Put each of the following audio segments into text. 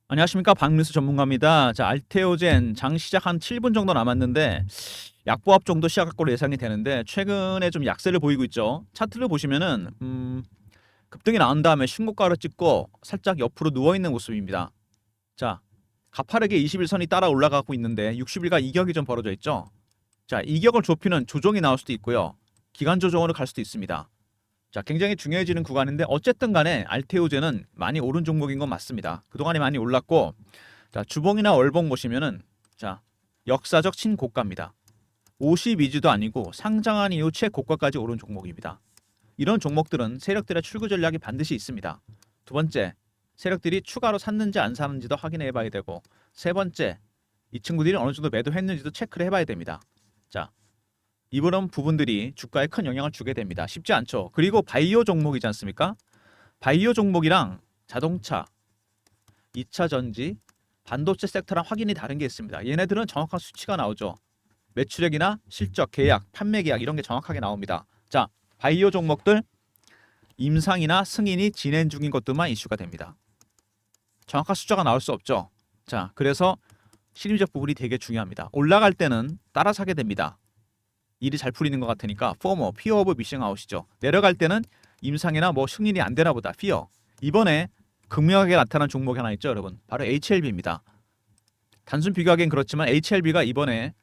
안녕하십니까, 박민수 전문가입니다. 자, 알테오젠 장 시작 한 7분 정도 남았는데 약보합 정도 시작할 걸로 예상이 되는데 최근에 좀 약세를 보이고 있죠. 차트를 보시면은 급등이 나온 다음에 신고가를 찍고 살짝 옆으로 누워 있는 모습입니다. 자, 가파르게 21선이 따라 올라가고 있는데 60일과 이격이 좀 벌어져 있죠. 자, 이격을 좁히는 조정이 나올 수도 있고요. 기간 조정으로 갈 수도 있습니다. 자, 굉장히 중요해지는 구간인데 어쨌든 간에 알테오젠은 많이 오른 종목인 건 맞습니다. 그동안에 많이 올랐고, 자, 주봉이나 월봉 보시면은, 자, 역사적 신고가입니다. 52주도 아니고 상장한 이후 최고가까지 오른 종목입니다. 이런 종목들은 세력들의 출구 전략이 반드시 있습니다. 두 번째, 세력들이 추가로 샀는지 안 샀는지도 확인해 봐야 되고, 세 번째, 이 친구들이 어느 정도 매도했는지도 체크를 해봐야 됩니다. 자, 이런 부분들이 주가에 큰 영향을 주게 됩니다. 쉽지 않죠. 그리고 바이오 종목이지 않습니까? 바이오 종목이랑 자동차, 2차 전지, 반도체 섹터랑 확연히 다른 게 있습니다. 얘네들은 정확한 수치가 나오죠. 매출액이나 실적, 계약, 판매 계약 이런 게 정확하게 나옵니다. 자, 바이오 종목들 임상이나 승인이 진행 중인 것들만 이슈가 됩니다. 정확한 숫자가 나올 수 없죠. 자, 그래서 실질적 부분이 되게 중요합니다. 올라갈 때는 따라 사게 됩니다. 일이 잘 풀리는 것 같으니까 포머, 피어 오브 미싱 아웃이죠. 내려갈 때는 임상이나 뭐 승인이 안 되나 보다. 피어. 이번에 극명하게 나타난 종목이 하나 있죠, 여러분. 바로 HLB입니다. 단순 비교하기엔 그렇지만 HLB가 이번에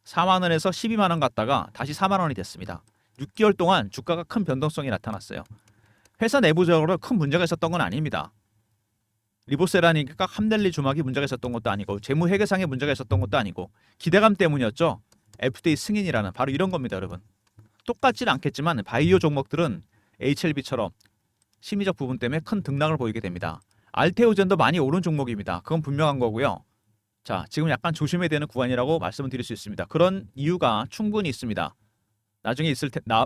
4만 원에서 12만 원 갔다가 다시 4만 원이 됐습니다. 6개월 동안 주가가 큰 변동성이 나타났어요. 회사 내부적으로 큰 문제가 있었던 건 아닙니다. 리보세라니까 함델리 주막이 문제가 있었던 것도 아니고 재무 회계상의 문제가 있었던 것도 아니고 기대감 때문이었죠. FDA 승인이라는 바로 이런 겁니다, 여러분. 똑같지는 않겠지만 바이오 종목들은 HLB처럼 심리적 부분 때문에 큰 등락을 보이게 됩니다. 알테오젠도 많이 오른 종목입니다. 그건 분명한 거고요. 자, 지금 약간 조심해야 되는 구간이라고 말씀을 드릴 수 있습니다. 그런 이유가 충분히 있습니다. 나중에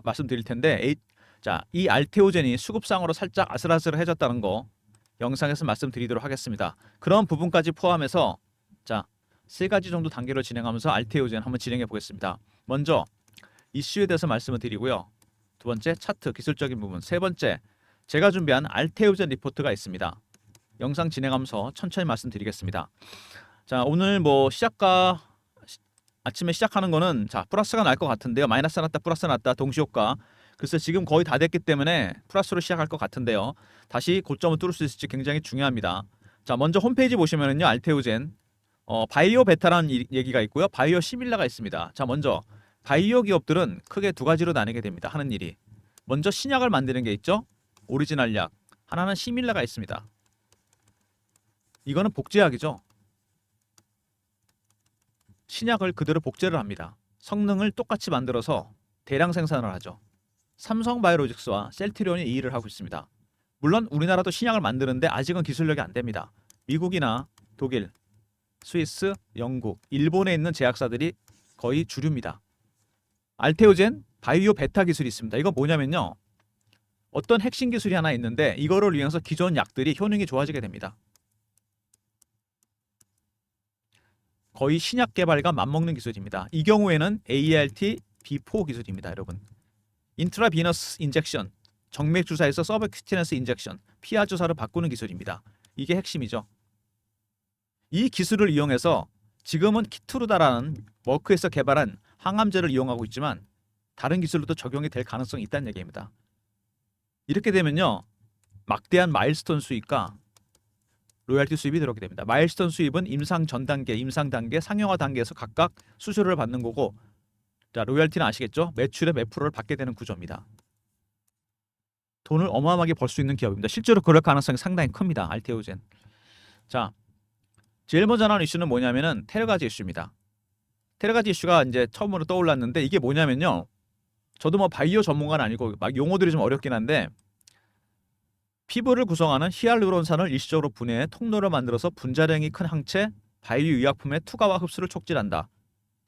말씀드릴 텐데, 자, 이 알테오젠이 수급상으로 살짝 아슬아슬해졌다는 거 영상에서 말씀드리도록 하겠습니다. 그런 부분까지 포함해서 자, 세 가지 정도 단계로 진행하면서 알테오젠 한번 진행해 보겠습니다. 먼저 이슈에 대해서 말씀을 드리고요. 두 번째 차트 기술적인 부분, 세 번째 제가 준비한 알테오젠 리포트가 있습니다. 영상 진행하면서 천천히 말씀드리겠습니다. 자, 오늘 뭐 아침에 시작하는 거는 자, 플러스가 날 것 같은데요. 마이너스 났다, 플러스 났다, 동시효과. 글쎄 지금 거의 다 됐기 때문에 플러스로 시작할 것 같은데요. 다시 고점을 뚫을 수 있을지 굉장히 중요합니다. 자, 먼저 홈페이지 보시면은요, 알테오젠 바이오 베타라는 얘기가 있고요. 바이오 시밀라가 있습니다. 자, 먼저 바이오 기업들은 크게 두 가지로 나뉘게 됩니다. 하는 일이. 먼저 신약을 만드는 게 있죠. 오리지널 약. 하나는 시밀라가 있습니다. 이거는 복제약이죠. 신약을 그대로 복제를 합니다. 성능을 똑같이 만들어서 대량 생산을 하죠. 삼성바이오로직스와 셀트리온이 이 일을 하고 있습니다. 물론 우리나라도 신약을 만드는데 아직은 기술력이 안 됩니다. 미국이나 독일, 스위스, 영국, 일본에 있는 제약사들이 거의 주류입니다. 알테오젠 바이오 베타 기술이 있습니다. 이거 뭐냐면요. 어떤 핵심 기술이 하나 있는데 이거를 이용해서 기존 약들이 효능이 좋아지게 됩니다. 거의 신약 개발과 맞먹는 기술입니다. 이 경우에는 ART B4 기술입니다, 여러분. 인트라비너스 인젝션, 정맥 주사에서 서브큐티너스 인젝션, 피하 주사를 바꾸는 기술입니다. 이게 핵심이죠. 이 기술을 이용해서 지금은 키투르다라는 머크에서 개발한 항암제를 이용하고 있지만 다른 기술로도 적용이 될 가능성이 있다는 얘기입니다. 이렇게 되면요, 막대한 마일스톤 수익과 로열티 수입이 들어오게 됩니다. 마일스톤 수입은 임상 전 단계, 임상 단계, 상용화 단계에서 각각 수수료를 받는 거고, 자, 로열티는 아시겠죠? 매출의 몇 프로를 받게 되는 구조입니다. 돈을 어마어마하게 벌 수 있는 기업입니다. 실제로 그럴 가능성이 상당히 큽니다. 알테오젠. 자, 제일 먼저 나온 이슈는 뭐냐면은 테러가지 이슈입니다. 테러가지 이슈가 이제 처음으로 떠올랐는데 이게 뭐냐면요. 저도 뭐 바이오 전문가는 아니고 막 용어들이 좀 어렵긴 한데 피부를 구성하는 히알루론산을 일시적으로 분해해 통로를 만들어서 분자량이 큰 항체 바이오 의약품의 투과와 흡수를 촉진한다.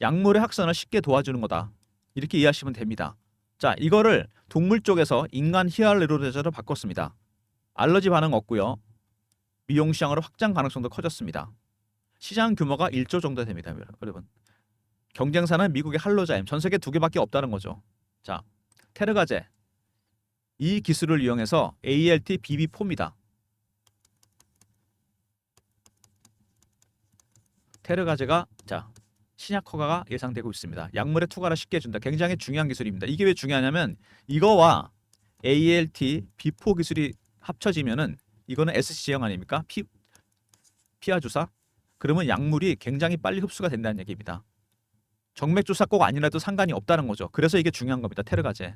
약물의 확산을 쉽게 도와주는 거다. 이렇게 이해하시면 됩니다. 자, 이거를 동물 쪽에서 인간 히알루론산으로 바꿨습니다. 알러지 반응 없고요. 미용 시장으로 확장 가능성도 커졌습니다. 시장 규모가 1조 정도 됩니다, 여러분. 경쟁사는 미국의 할로자임, 전 세계 두 개밖에 없다는 거죠. 자, 테르가제. 이 기술을 이용해서 ALT BB4입니다. 테르가제가 자 신약 허가가 예상되고 있습니다. 약물에 투과를 쉽게 해준다. 굉장히 중요한 기술입니다. 이게 왜 중요하냐면 이거와 ALT B4 기술이 합쳐지면은 이거는 SC형 아닙니까? 피하 주사. 그러면 약물이 굉장히 빨리 흡수가 된다는 얘기입니다. 정맥 주사 꼭 아니라도 상관이 없다는 거죠. 그래서 이게 중요한 겁니다. 테르가제.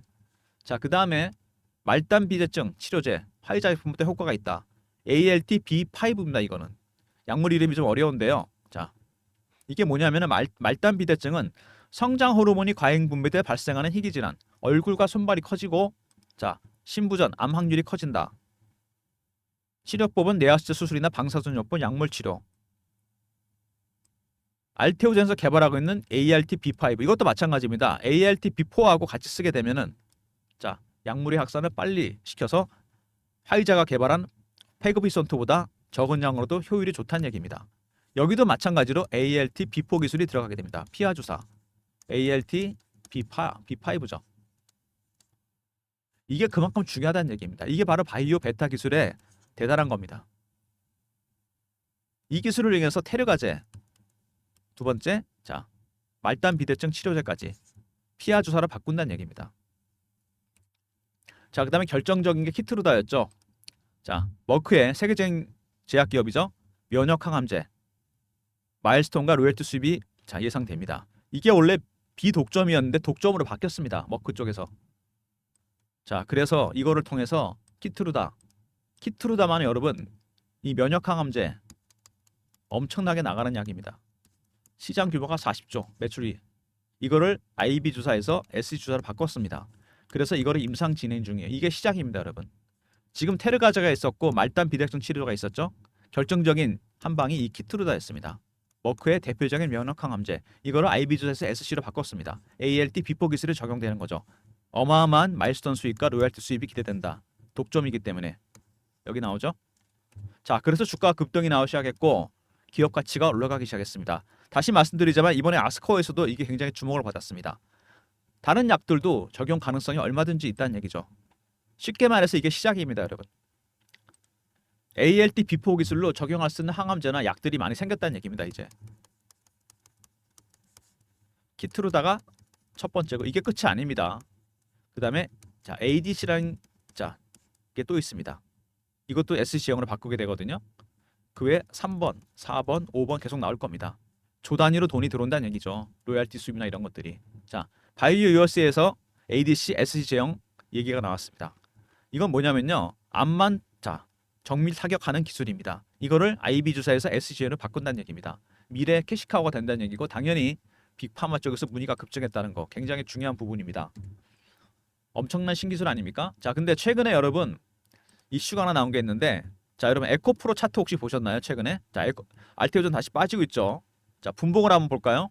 자, 그다음에 말단 비대증 치료제 화이자 제품부터 효과가 있다. ALT B5입니다. 이거는 약물 이름이 좀 어려운데요. 자, 이게 뭐냐면은 말단 비대증은 성장 호르몬이 과잉 분비돼 발생하는 희귀 질환. 얼굴과 손발이 커지고 자, 신부전, 암 확률이 커진다. 치료법은 내하수체 수술이나 방사선요법, 약물 치료. 알테오젠에서 개발하고 있는 ART B5 이것도 마찬가지입니다. ART B4하고 같이 쓰게 되면은 자, 약물의 확산을 빨리 시켜서 화이자가 개발한 페그비선토보다 적은 양으로도 효율이 좋다는 얘기입니다. 여기도 마찬가지로 ALT B4 기술이 들어가게 됩니다. 피하 주사. ALT B5죠. 이게 그만큼 중요하다는 얘기입니다. 이게 바로 바이오 베타 기술의 대단한 겁니다. 이 기술을 이용해서 테르가제 두 번째, 자 말단 비대증 치료제까지 피하 주사로 바꾼다는 얘기입니다. 자, 그다음에 결정적인 게 키트루다였죠. 자, 머크의 세계적인 제약 기업이죠. 면역 항암제 마일스톤과 로열티 수입이 자 예상됩니다. 이게 원래 비독점이었는데 독점으로 바뀌었습니다. 머크 쪽에서. 자, 그래서 이거를 통해서 키트루다만은 여러분 이 면역 항암제 엄청나게 나가는 약입니다. 시장 규모가 40조 매출이 이거를 IV 주사에서 SC 주사로 바꿨습니다. 그래서 이거를 임상 진행 중이에요. 이게 시작입니다, 여러분. 지금 테르가제가 있었고 말단 비대증 치료가 있었죠. 결정적인 한 방이 이 키트루다였습니다. 머크의 대표적인 면역 항암제 이거를 IV 주사에서 SC로 바꿨습니다. ALT 비포 기술이 적용되는 거죠. 어마어마한 마일스톤 수익과 로열티 수입이 기대된다. 독점이기 때문에 여기 나오죠. 자, 그래서 주가 급등이 나오기 시작했고 기업 가치가 올라가기 시작했습니다. 다시 말씀드리자면 이번에 아스코어에서도 이게 굉장히 주목을 받았습니다. 다른 약들도 적용 가능성이 얼마든지 있다는 얘기죠. 쉽게 말해서 이게 시작입니다, 여러분. ALT B4 기술로 적용할 수 있는 항암제나 약들이 많이 생겼다는 얘기입니다. 이제 키트루다가 첫 번째고 이게 끝이 아닙니다. 그 다음에 자 ADC라는 자 이게 또 있습니다. 이것도 SC형으로 바꾸게 되거든요. 그 외에 3번, 4번, 5번 계속 나올 겁니다. 조 단위로 돈이 들어온다는 얘기죠. 로얄티 수입이나 이런 것들이. 자, 바이오 유어스에서 ADC, SC 제형 얘기가 나왔습니다. 이건 뭐냐면요. 암만 자 정밀 타격하는 기술입니다. 이거를 IV 주사에서 SC로 바꾼다는 얘기입니다. 미래 캐시카우가 된다는 얘기고 당연히 빅파마 쪽에서 문의가 급증했다는 거 굉장히 중요한 부분입니다. 엄청난 신기술 아닙니까? 자, 근데 최근에 여러분 이슈가 하나 나온 게 있는데 자, 여러분 에코프로 차트 혹시 보셨나요? 최근에? 자, 알테오전 다시 빠지고 있죠. 자, 분봉을 한번 볼까요?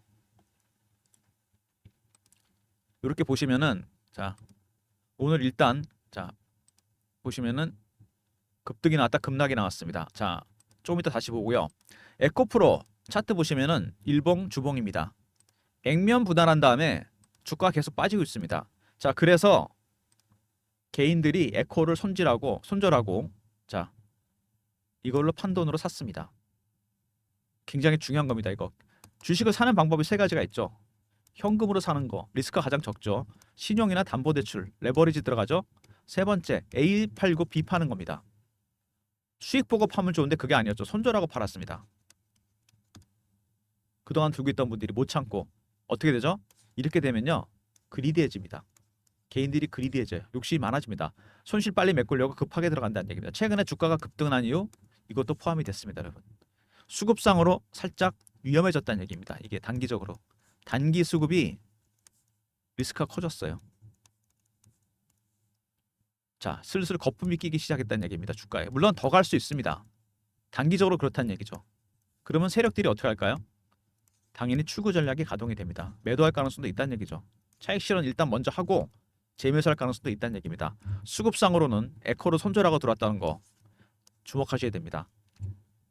이렇게 보시면은 자, 오늘 일단 자, 보시면은 급등이 나왔다 급락이 나왔습니다. 자, 좀 이따 다시 보고요. 에코프로 차트 보시면은 일봉 주봉입니다. 액면 분할한 다음에 주가가 계속 빠지고 있습니다. 자, 그래서 개인들이 에코를 손절하고 자, 이걸로 판돈으로 샀습니다. 굉장히 중요한 겁니다, 이거. 주식을 사는 방법이 세 가지가 있죠. 현금으로 사는 거, 리스크가 가장 적죠. 신용이나 담보대출, 레버리지 들어가죠. 세 번째, A 팔고 B 파는 겁니다. 수익 보고 파면 좋은데 그게 아니었죠. 손절하고 팔았습니다. 그동안 들고 있던 분들이 못 참고 어떻게 되죠? 이렇게 되면요. 그리디해집니다. 개인들이 그리디해져요. 욕심이 많아집니다. 손실 빨리 메꾸려고 급하게 들어간다는 얘기입니다. 최근에 주가가 급등한 이유 이것도 포함이 됐습니다, 여러분. 수급상으로 살짝 위험해졌다는 얘기입니다. 이게 단기적으로. 단기 수급이 리스크가 커졌어요. 자, 슬슬 거품이 끼기 시작했다는 얘기입니다. 주가에. 물론 더 갈 수 있습니다. 단기적으로 그렇다는 얘기죠. 그러면 세력들이 어떻게 할까요? 당연히 출구 전략이 가동이 됩니다. 매도할 가능성도 있다는 얘기죠. 차익 실현 일단 먼저 하고 재매수할 가능성도 있다는 얘기입니다. 수급상으로는 에코로 손절하고 들어왔다는 거 주목하셔야 됩니다.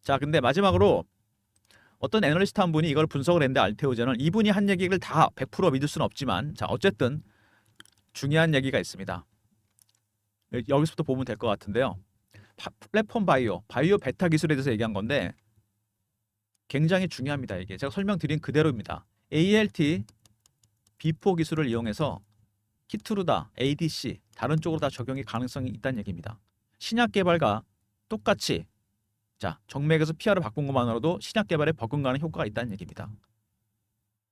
자, 근데 마지막으로 어떤 애널리스트 한 분이 이걸 분석을 했는데 알테오젠을 이분이 한 얘기를 다 100% 믿을 수는 없지만 자, 어쨌든 중요한 얘기가 있습니다. 여기서부터 보면 될 것 같은데요. 플랫폼 바이오 베타 기술에 대해서 얘기한 건데 굉장히 중요합니다. 이게 제가 설명드린 그대로입니다. ALT B4 기술을 이용해서 키트루다, ADC 다른 쪽으로 다 적용이 가능성이 있다는 얘기입니다. 신약 개발과 똑같이 자 정맥에서 PR을 바꾼 것만으로도 신약 개발에 버금가는 효과가 있다는 얘기입니다.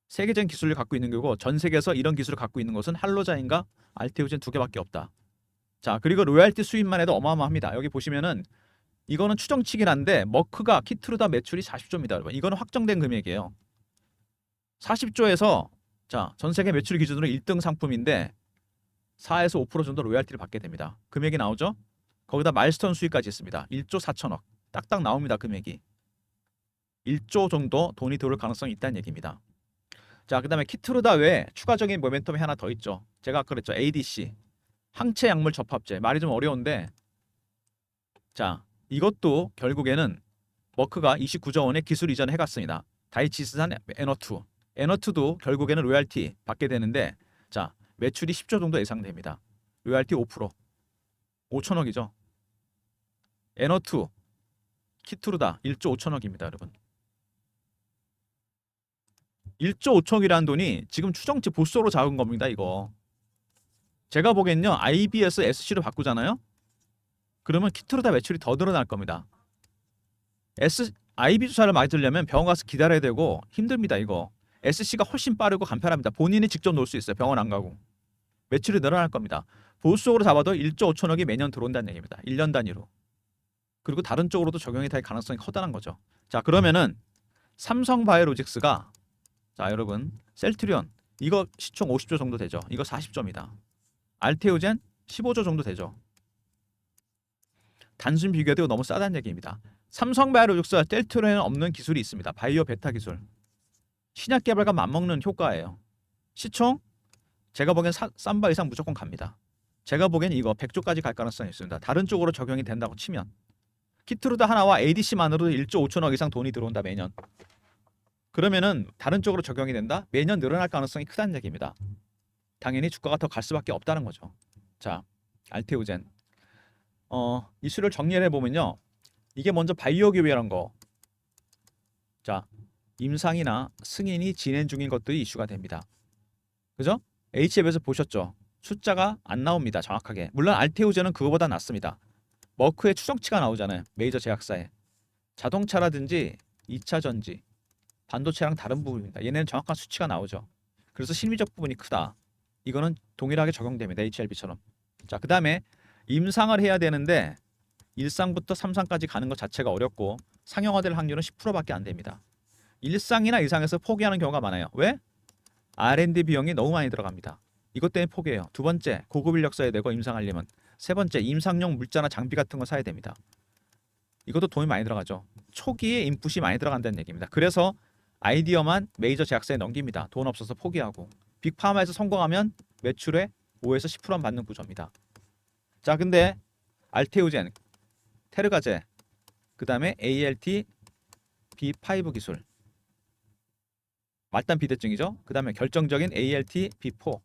세계적인 기술을 갖고 있는 거고 전 세계에서 이런 기술을 갖고 있는 것은 할로자인과 알테오젠 두 개밖에 없다. 자 그리고 로얄티 수입만 해도 어마어마합니다. 여기 보시면은 이거는 추정치긴 한데 머크가 키트루다 매출이 40조입니다. 여러분 이거는 확정된 금액이에요. 40조에서 자 전 세계 매출 기준으로 1등 상품인데 4에서 5% 정도 로얄티를 받게 됩니다. 금액이 나오죠? 거기다 마일스톤 수익까지 있습니다. 1조 4천억 딱딱 나옵니다. 금액이 1조 정도 돈이 들어올 가능성이 있다는 얘기입니다. 자 그다음에 키트루다 외에 추가적인 모멘텀이 하나 더 있죠. 제가 아까 그랬죠. ADC 항체 약물 접합제 말이 좀 어려운데 자 이것도 결국에는 머크가 29조 원의 기술 이전을 해갔습니다. 다이치스산 에너투 에너투도 결국에는 로얄티 받게 되는데 자 매출이 10조 정도 예상됩니다. 로얄티 5% 5천억이죠. 에너투 키트루다 1조 5천억입니다. 여러분 1조 5천억이라는 돈이 지금 추정치 보수로 작은 겁니다. 이거 제가 보기엔요 IB에서 SC로 바꾸잖아요. 그러면 키트루다 매출이 더 늘어날 겁니다. IB 주사를 맞으려면 병원 가서 기다려야 되고 힘듭니다. 이거 SC가 훨씬 빠르고 간편합니다. 본인이 직접 놓을 수 있어요. 병원 안 가고 매출이 늘어날 겁니다. 보수적으로 잡아도 1조 5천억이 매년 들어온다는 얘기입니다. 1년 단위로. 그리고 다른 쪽으로도 적용이 될 가능성이 커다란 거죠. 자 그러면은 삼성바이오로직스가 자 여러분 셀트리온 이거 시총 50조 정도 되죠. 이거 40조입니다. 알테오젠 15조 정도 되죠. 단순 비교해도 너무 싸다는 얘기입니다. 삼성바이오로직스와 셀트리온에는 없는 기술이 있습니다. 바이오 베타 기술. 신약 개발과 맞먹는 효과예요. 시총 제가 보기엔 쌈바 이상 무조건 갑니다. 제가 보기엔 이거 100조까지 갈 가능성이 있습니다. 다른 쪽으로 적용이 된다고 치면 키트루다 하나와 ADC만으로도 1조 5천억 이상 돈이 들어온다 매년. 그러면은 다른 쪽으로 적용이 된다? 매년 늘어날 가능성이 크다는 얘기입니다. 당연히 주가가 더 갈 수밖에 없다는 거죠. 자, 알테오젠. 이슈를 정리를 해보면요. 이게 먼저 바이오 기회란 거. 자, 임상이나 승인이 진행 중인 것들이 이슈가 됩니다. 그죠? HF에서 보셨죠? 숫자가 안 나옵니다. 정확하게. 물론 알테오젠은 그거보다 낫습니다. 머크의 추정치가 나오잖아요. 메이저 제약사에. 자동차라든지 2차 전지, 반도체랑 다른 부분입니다. 얘네는 정확한 수치가 나오죠. 그래서 심리적 부분이 크다. 이거는 동일하게 적용됩니다. HLB처럼. 자, 그 다음에 임상을 해야 되는데 1상부터 3상까지 가는 것 자체가 어렵고 상용화될 확률은 10%밖에 안 됩니다. 1상이나 이상에서 포기하는 경우가 많아요. 왜? R&D 비용이 너무 많이 들어갑니다. 이것 때문에 포기해요. 두 번째, 고급 인력 써야 되고 임상하려면. 세 번째, 임상용 물자나 장비 같은 거 사야 됩니다. 이것도 돈이 많이 들어가죠. 초기에 인풋이 많이 들어간다는 얘기입니다. 그래서 아이디어만 메이저 제약사에 넘깁니다. 돈 없어서 포기하고. 빅파마에서 성공하면 매출의 5에서 10%만 받는 구조입니다. 자, 근데 알테오젠, 테르가제, 그 다음에 ALT B5 기술, 말단 비대증이죠. 그 다음에 결정적인 ALT B4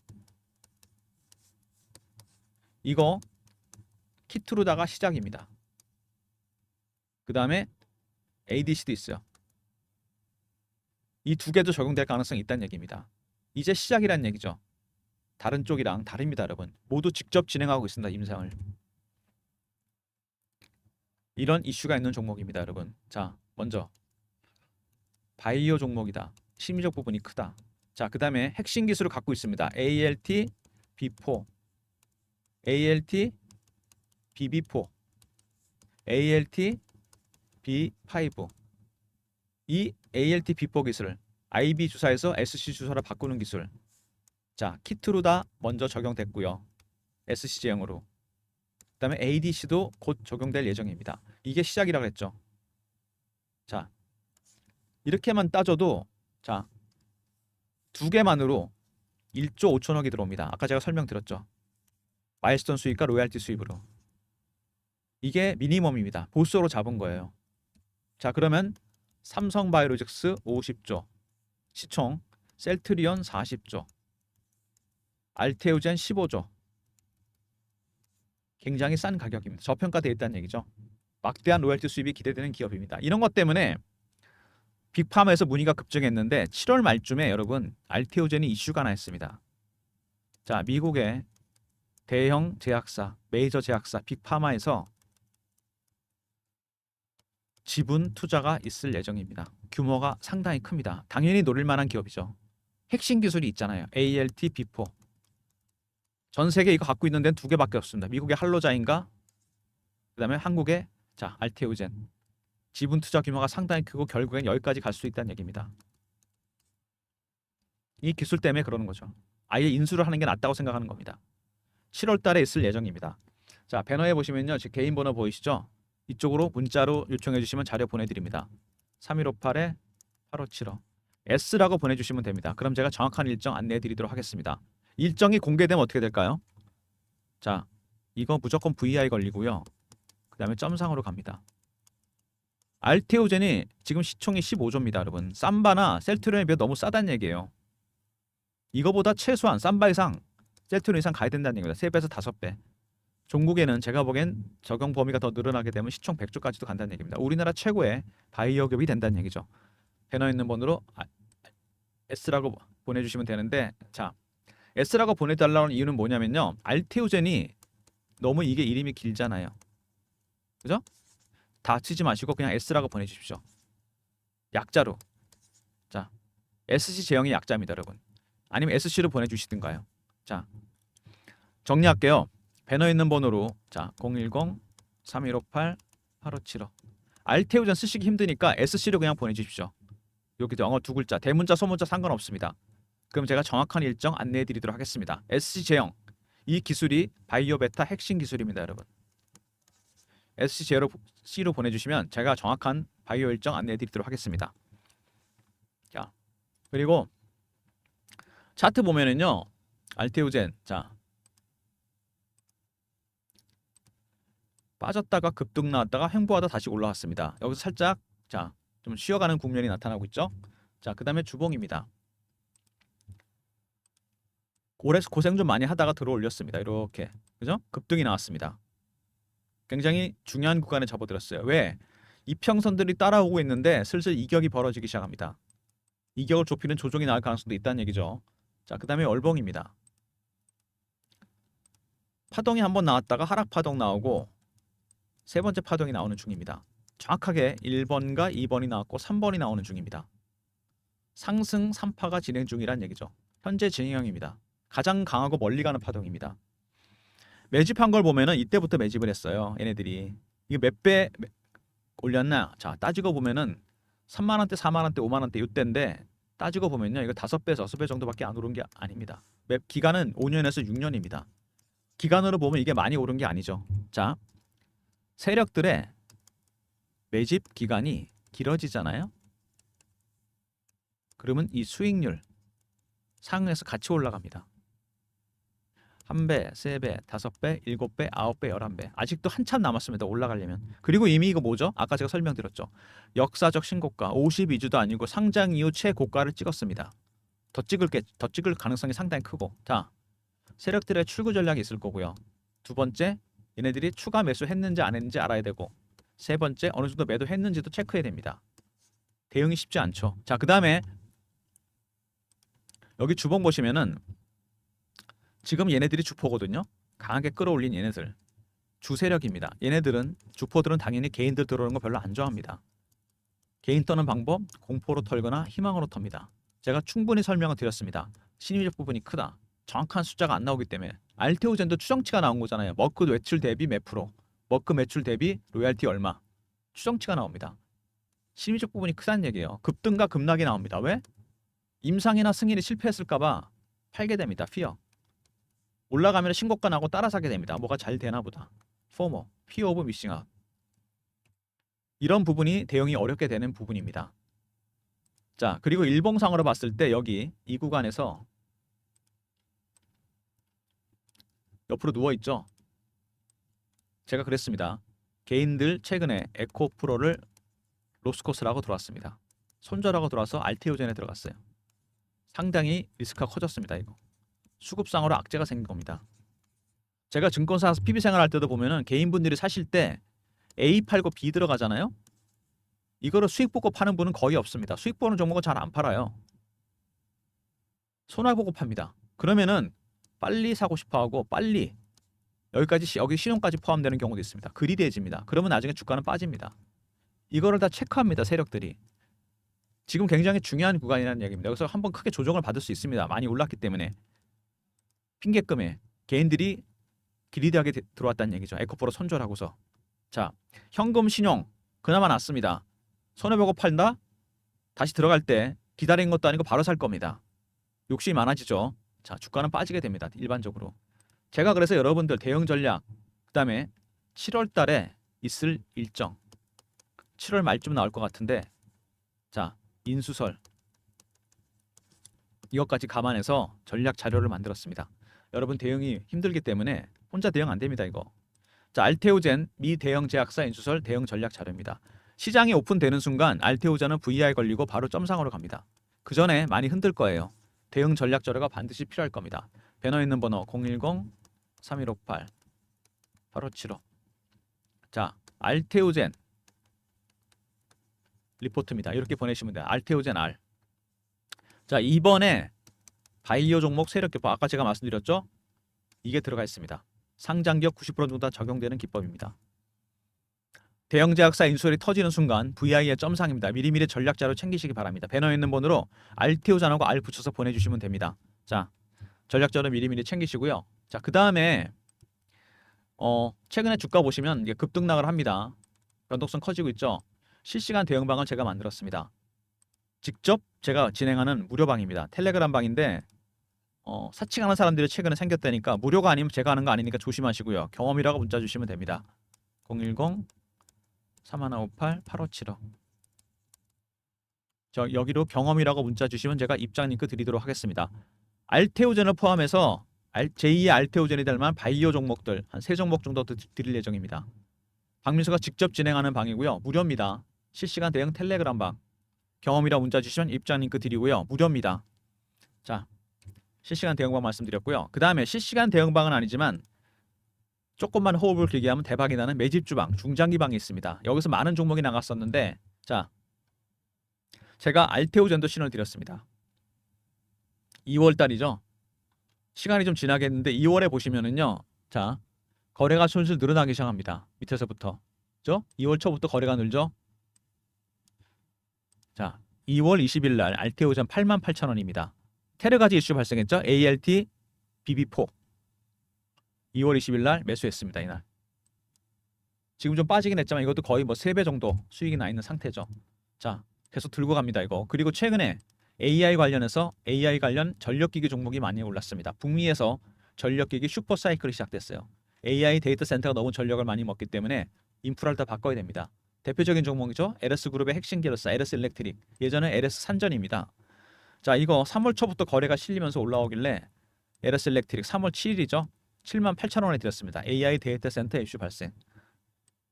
이거 키트루다가 시작입니다. 그 다음에 ADC도 있어요. 이 두 개도 적용될 가능성이 있다는 얘기입니다. 이제 시작이란 얘기죠. 다른 쪽이랑 다릅니다. 여러분 모두 직접 진행하고 있습니다. 임상을. 이런 이슈가 있는 종목입니다. 여러분 자 먼저 바이오 종목이다. 심리적 부분이 크다. 자 그 다음에 핵심 기술을 갖고 있습니다. ALT B4 ALT BB4 ALT B5 이 ALT B4 기술 IB 주사에서 SC 주사로 바꾸는 기술. 자 키트루다 먼저 적용됐고요. SC 제형으로. 그 다음에 ADC도 곧 적용될 예정입니다. 이게 시작이라고 했죠. 자 이렇게만 따져도 자 두 개만으로 1조 5천억이 들어옵니다. 아까 제가 설명드렸죠. 마일스톤 수익과 로얄티 수입으로. 이게 미니멈입니다. 보수로 잡은 거예요. 자 그러면 삼성바이오로직스 50조, 시총 셀트리온 40조, 알테오젠 15조. 굉장히 싼 가격입니다. 저평가되어 있다는 얘기죠. 막대한 로열티 수입이 기대되는 기업입니다. 이런 것 때문에 빅파마에서 문의가 급증했는데 7월 말쯤에 여러분 알테오젠이 이슈가 나 있습니다. 자, 미국의 대형 제약사, 메이저 제약사 빅파마에서 지분 투자가 있을 예정입니다. 규모가 상당히 큽니다. 당연히 노릴 만한 기업이죠. 핵심 기술이 있잖아요. ALT, B4. 전 세계 이거 갖고 있는 데는 2개밖에 없습니다. 미국의 할로자인과 그다음에 한국의 자, 알테오젠. 지분 투자 규모가 상당히 크고 결국엔 여기까지 갈 수 있다는 얘기입니다. 이 기술 때문에 그러는 거죠. 아예 인수를 하는 게 낫다고 생각하는 겁니다. 7월 달에 있을 예정입니다. 자, 배너에 보시면요. 제 개인 번호 보이시죠? 이쪽으로 문자로 요청해 주시면 자료 보내드립니다. 3158에 8575 S라고 보내주시면 됩니다. 그럼 제가 정확한 일정 안내해 드리도록 하겠습니다. 일정이 공개되면 어떻게 될까요? 자, 이거 무조건 VI 걸리고요. 그 다음에 점상으로 갑니다. 알테오젠이 지금 시총이 15조입니다. 여러분, 삼바나 셀트리온에 비해 너무 싸다는 얘기예요. 이거보다 최소한 삼바 이상, 셀트리온 이상 가야 된다는 얘기입니다. 3배에서 5배. 종국에는 제가 보기엔 적용 범위가 더 늘어나게 되면 시총 100조까지도 간다는 얘기입니다. 우리나라 최고의 바이오 기업이 된다는 얘기죠. 배너 있는 번호로 S라고 보내주시면 되는데, 자, S라고 보내달라는 이유는 뭐냐면요. 알테오젠이 너무 이게 이름이 길잖아요. 그죠? 다치지 마시고 그냥 S라고 보내주십시오. 약자로. 자, SC 제형의 약자입니다, 여러분. 아니면 SC로 보내주시든가요. 자, 정리할게요. 배너 있는 번호로 자 010-3158-8575 알테오젠 쓰시기 힘드니까 SC로 그냥 보내주십시오. 여기 영어 2글자 대문자 소문자 상관없습니다. 그럼 제가 정확한 일정 안내해 드리도록 하겠습니다. SC 제형 이 기술이 바이오 베타 핵심 기술입니다, 여러분. SC 제로 C로 보내주시면 제가 정확한 바이오 일정 안내해 드리도록 하겠습니다. 자, 그리고 차트 보면은요 알테오젠 자 빠졌다가 급등 나왔다가 횡보하다 다시 올라왔습니다. 여기서 살짝 자 좀 쉬어가는 국면이 나타나고 있죠. 자, 그 다음에 주봉입니다. 고생 좀 많이 하다가 들어 올렸습니다. 이렇게 그죠? 급등이 나왔습니다. 굉장히 중요한 구간에 접어들었어요. 왜? 이평선들이 따라오고 있는데 슬슬 이격이 벌어지기 시작합니다. 이격을 좁히는 조정이 나올 가능성도 있다는 얘기죠. 자, 그 다음에 월봉입니다. 파동이 한번 나왔다가 하락 파동 나오고 세 번째 파동이 나오는 중입니다. 정확하게 1번과 2번이 나왔고 3번이 나오는 중입니다. 상승 3파가 진행 중이란 얘기죠. 현재 진행형입니다. 가장 강하고 멀리 가는 파동입니다. 매집한 걸 보면은 이때부터 매집을 했어요. 얘네들이 이게 몇 배 올렸나? 자, 따지고 보면은 3만 원대, 4만 원대, 5만 원대 이때인데 따지고 보면요 이거 5배, 6배 정도밖에 안 오른 게 아닙니다. 기간은 5년에서 6년입니다. 기간으로 보면 이게 많이 오른 게 아니죠. 자, 세력들의 매집 기간이 길어지잖아요. 그러면 이 수익률 상승해서 같이 올라갑니다. 1배, 3배, 5배, 7배, 9배, 11배. 아직도 한참 남았습니다. 올라가려면. 그리고 이미 이거 뭐죠? 아까 제가 설명드렸죠. 역사적 신고가 52주도 아니고 상장 이후 최고가를 찍었습니다. 더 찍을 가능성이 상당히 크고. 자, 세력들의 출구 전략이 있을 거고요. 두 번째, 얘네들이 추가 매수했는지 안 했는지 알아야 되고. 세 번째, 어느 정도 매도했는지도 체크해야 됩니다. 대응이 쉽지 않죠. 자, 그 다음에 여기 주봉 보시면은 지금 얘네들이 주포거든요. 강하게 끌어올린 얘네들 주세력입니다. 얘네들은 주포들은 당연히 개인들 들어오는 거 별로 안 좋아합니다. 개인 떠는 방법 공포로 털거나 희망으로 텁니다. 제가 충분히 설명을 드렸습니다. 심리적 부분이 크다. 정확한 숫자가 안 나오기 때문에 알테오젠도 추정치가 나온 거잖아요. 머크 매출 대비 몇 프로, 머크 매출 대비 로얄티 얼마 추정치가 나옵니다. 심리적 부분이 크다는 얘기예요. 급등과 급락이 나옵니다. 왜? 임상이나 승인이 실패했을까봐 팔게 됩니다. 피어 올라가면 신고가 나고 따라 사게 됩니다. 뭐가 잘 되나 보다. 포머, 피어 오브 미싱아웃. 이런 부분이 대응이 어렵게 되는 부분입니다. 자, 그리고 일봉상으로 봤을 때 여기 이 구간에서 옆으로 누워있죠. 제가 그랬습니다. 개인들 최근에 에코프로를 로스코스라고 들어왔습니다. 손절하고 들어와서 알테오젠에 들어갔어요. 상당히 리스크가 커졌습니다. 이거 수급상으로 악재가 생긴 겁니다. 제가 증권사에서 PB 생활할 때도 보면은 개인분들이 사실 때 A 팔고 B 들어가잖아요. 이거를 수익 보고 파는 분은 거의 없습니다. 수익 보는 종목은 잘 안 팔아요. 손해 보고 팝니다. 그러면은 빨리 사고 싶어하고 빨리 여기 신용까지 포함되는 경우도 있습니다. 그리디해집니다. 그러면 나중에 주가는 빠집니다. 이거를 다 체크합니다. 세력들이. 지금 굉장히 중요한 구간이라는 얘기입니다. 여기서 한번 크게 조정을 받을 수 있습니다. 많이 올랐기 때문에. 핑계금에 개인들이 기리디하게 들어왔다는 얘기죠. 에코프로 손절하고서. 자, 현금 신용 그나마 낫습니다. 손해보고 팔다 다시 들어갈 때 기다린 것도 아니고 바로 살 겁니다. 욕심이 많아지죠. 자, 주가는 빠지게 됩니다. 일반적으로. 제가 그래서 여러분들 대응 전략 그다음에 7월 달에 있을 일정 7월 말쯤 나올 것 같은데 자, 인수설 이것까지 감안해서 전략 자료를 만들었습니다. 여러분 대응이 힘들기 때문에 혼자 대응 안 됩니다, 이거. 자, 알테오젠 미 대형 제약사 인수설 대응 전략 자료입니다. 시장이 오픈되는 순간 알테오젠은 VI 걸리고 바로 점상으로 갑니다. 그 전에 많이 흔들 거예요. 대응 전략 자료가 반드시 필요할 겁니다. 배너 있는 번호 010-3158-8575. 자, 알테오젠 리포트입니다. 이렇게 보내시면 돼요. 알테오젠 R. 자, 이번에 바이오 종목 세력 기법 아까 제가 말씀드렸죠? 이게 들어가 있습니다. 상장기업 90% 정도 다 적용되는 기법입니다. 대형 제약사 인수설이 터지는 순간 VI의 점상입니다. 미리미리 전략 자료 챙기시기 바랍니다. 배너에 있는 번호로 알테오잔하고 R 붙여서 보내주시면 됩니다. 자, 전략 자료 미리미리 챙기시고요. 자, 그 다음에 최근에 주가 보시면 이게 급등락을 합니다. 변동성 커지고 있죠. 실시간 대응방을 제가 만들었습니다. 직접 제가 진행하는 무료방입니다. 텔레그램 방인데 사칭하는 사람들이 최근에 생겼다니까 무료가 아니면 제가 하는 거 아니니까 조심하시고요. 경험이라고 문자 주시면 됩니다. 010-3158-8575. 저 여기로 경험이라고 문자 주시면 제가 입장 링크 드리도록 하겠습니다. 알테오젠을 포함해서 제2의 알테오젠이 될 만한 바이오 종목들 한 3종목 정도 드릴 예정입니다. 박민수가 직접 진행하는 방이고요. 무료입니다. 실시간 대응 텔레그램 방. 경험이라 문자 주시면 입장 링크 드리고요. 무료입니다. 자, 실시간 대응방 말씀드렸고요. 그 다음에 실시간 대응방은 아니지만 조금만 호흡을 길게 하면 대박이 나는 매집주방, 중장기방이 있습니다. 여기서 많은 종목이 나갔었는데 자, 제가 알테오젠도 신호를 드렸습니다. 2월 달이죠. 시간이 좀 지나겠는데 2월에 보시면은요. 자, 거래가 슬슬 늘어나기 시작합니다. 밑에서부터. 그죠? 2월 초부터 거래가 늘죠. 자, 2월 20일 날 알테오젠 88,000원입니다. 테르가지 이슈 발생했죠. ALT BB4 2월 20일 날 매수했습니다. 이날. 지금 좀 빠지긴 했지만 이것도 거의 뭐 3배 정도 수익이 나 있는 상태죠. 자, 계속 들고 갑니다. 이거. 그리고 최근에 AI 관련해서 AI 관련 전력기기 종목이 많이 올랐습니다. 북미에서 전력기기 슈퍼 사이클이 시작됐어요. AI 데이터 센터가 너무 전력을 많이 먹기 때문에 인프라를 다 바꿔야 됩니다. 대표적인 종목이죠. LS그룹의 핵심 계열사 LS 일렉트릭. 예전에 LS 산전입니다. 자, 이거 3월 초부터 거래가 실리면서 올라오길래 LS 일렉트릭 3월 7일이죠. 78,000원에 드렸습니다. AI 데이터 센터 이슈 발생.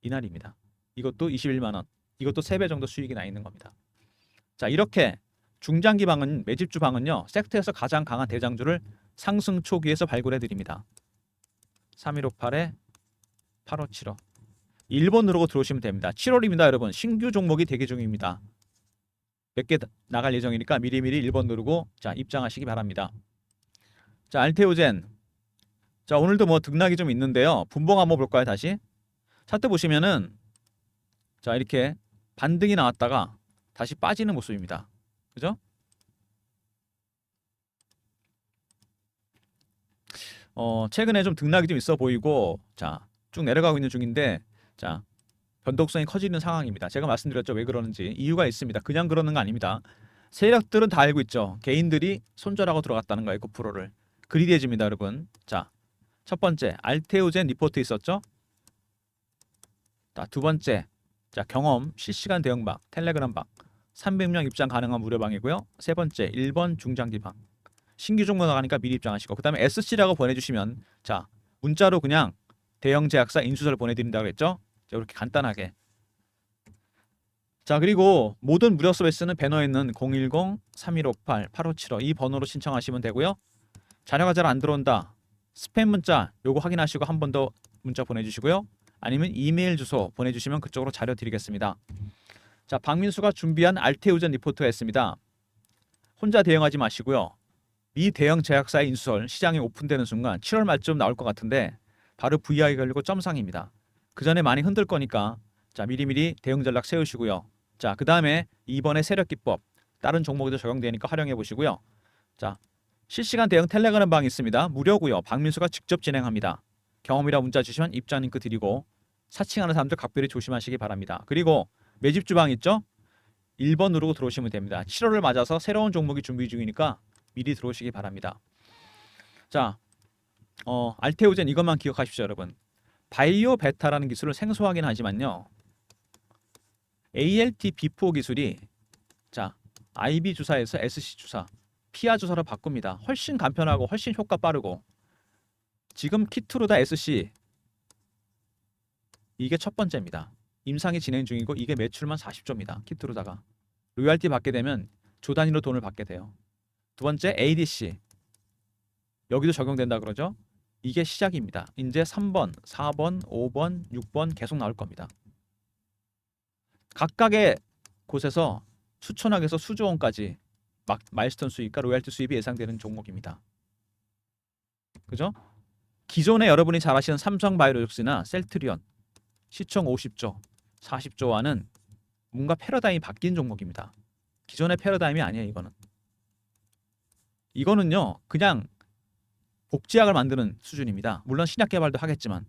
이날입니다. 이것도 21만 원. 이것도 3배 정도 수익이 나 있는 겁니다. 자, 이렇게 중장기 방은 매집주 방은요. 섹터에서 가장 강한 대장주를 상승 초기에서 발굴해 드립니다. 3158-8575. 1번 누르고 들어오시면 됩니다. 7월입니다, 여러분. 신규 종목이 대기 중입니다. 몇 개 나갈 예정이니까 미리미리 1번 누르고 자, 입장하시기 바랍니다. 자, 알테오젠. 자, 오늘도 뭐 등락이 좀 있는데요. 분봉 한번 볼까요, 다시? 차트 보시면은 자, 이렇게 반등이 나왔다가 다시 빠지는 모습입니다. 그죠? 최근에 좀 등락이 좀 있어 보이고 자, 쭉 내려가고 있는 중인데 자, 변동성이 커지는 상황입니다. 제가 말씀드렸죠. 왜 그러는지. 이유가 있습니다. 그냥 그러는 거 아닙니다. 세력들은 다 알고 있죠. 개인들이 손절하고 들어갔다는 거예요. 9%를. 그리디해집니다, 여러분. 자, 첫 번째 알테오젠 리포트 있었죠. 자, 두 번째 자, 경험 실시간 대응방 텔레그램방 300명 입장 가능한 무료방이고요. 세 번째 1번 중장기방. 신규 종목 나가니까 미리 입장하시고 그 다음에 SC라고 보내주시면 자, 문자로 그냥 대형 제약사 인수설 보내드린다고 했죠. 이렇게 간단하게. 자, 그리고 모든 무료 서비스는 배너에 있는 010-3158-8575 이 번호로 신청하시면 되고요. 자료가 잘 안 들어온다. 스팸 문자 요거 확인하시고 한 번 더 문자 보내주시고요. 아니면 이메일 주소 보내주시면 그쪽으로 자료 드리겠습니다. 자, 박민수가 준비한 알테오젠 리포트였습니다. 혼자 대응하지 마시고요. 미 대형 제약사의 인수설 시장이 오픈되는 순간 7월 말쯤 나올 것 같은데 바로 VI 걸리고 점상입니다. 그 전에 많이 흔들 거니까 자, 미리미리 대응 전략 세우시고요. 자, 그 다음에 이번에 세력 기법 다른 종목에도 적용되니까 활용해 보시고요. 자, 실시간 대응 텔레그램 방이 있습니다. 무료고요. 박민수가 직접 진행합니다. 경험이라 문자 주시면 입장 링크 드리고 사칭하는 사람들 각별히 조심하시기 바랍니다. 그리고 매집 주방 있죠? 1번 누르고 들어오시면 됩니다. 7월을 맞아서 새로운 종목이 준비 중이니까 미리 들어오시기 바랍니다. 자, 알테오젠 이것만 기억하십시오, 여러분. 바이오 베타라는 기술을 생소하긴 하지만요. ALT-B4 기술이 자, IB 주사에서 SC 주사, 피하 주사로 바꿉니다. 훨씬 간편하고 훨씬 효과 빠르고 지금 키트로다 SC 이게 첫 번째입니다. 임상이 진행 중이고 이게 매출만 40조입니다. 키트로다가 로열티 받게 되면 조 단위로 돈을 받게 돼요. 두 번째 ADC 여기도 적용된다 그러죠. 이게 시작입니다. 이제 3번, 4번, 5번, 6번 계속 나올 겁니다. 각각의 곳에서 수천억에서 수조 원까지 마일스톤 수익과 로열티 수입이 예상되는 종목입니다. 그죠? 기존에 여러분이 잘 아시는 삼성바이오로직스나 셀트리온 시총 50조, 40조와는 뭔가 패러다임이 바뀐 종목입니다. 기존의 패러다임이 아니에요, 이거는. 이거는요, 그냥 복제약을 만드는 수준입니다. 물론 신약 개발도 하겠지만.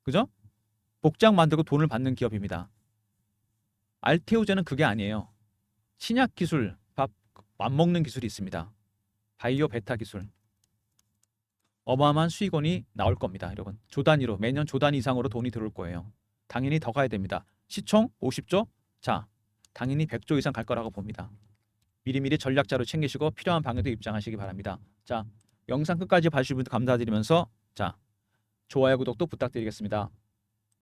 그죠? 복제약 만들고 돈을 받는 기업입니다. 알테오젠은 그게 아니에요. 신약 기술, 밥 맞먹는 기술이 있습니다. 바이오 베타 기술. 어마어마한 수익원이 나올 겁니다, 여러분. 조 단위로 매년 조 단위 이상으로 돈이 들어올 거예요. 당연히 더 가야 됩니다. 시총 50조? 자, 당연히 100조 이상 갈 거라고 봅니다. 미리미리 전략자료 챙기시고 필요한 방에도 입장하시기 바랍니다. 자, 영상 끝까지 봐주신 분들 감사드리면서 자, 좋아요, 구독도 부탁드리겠습니다.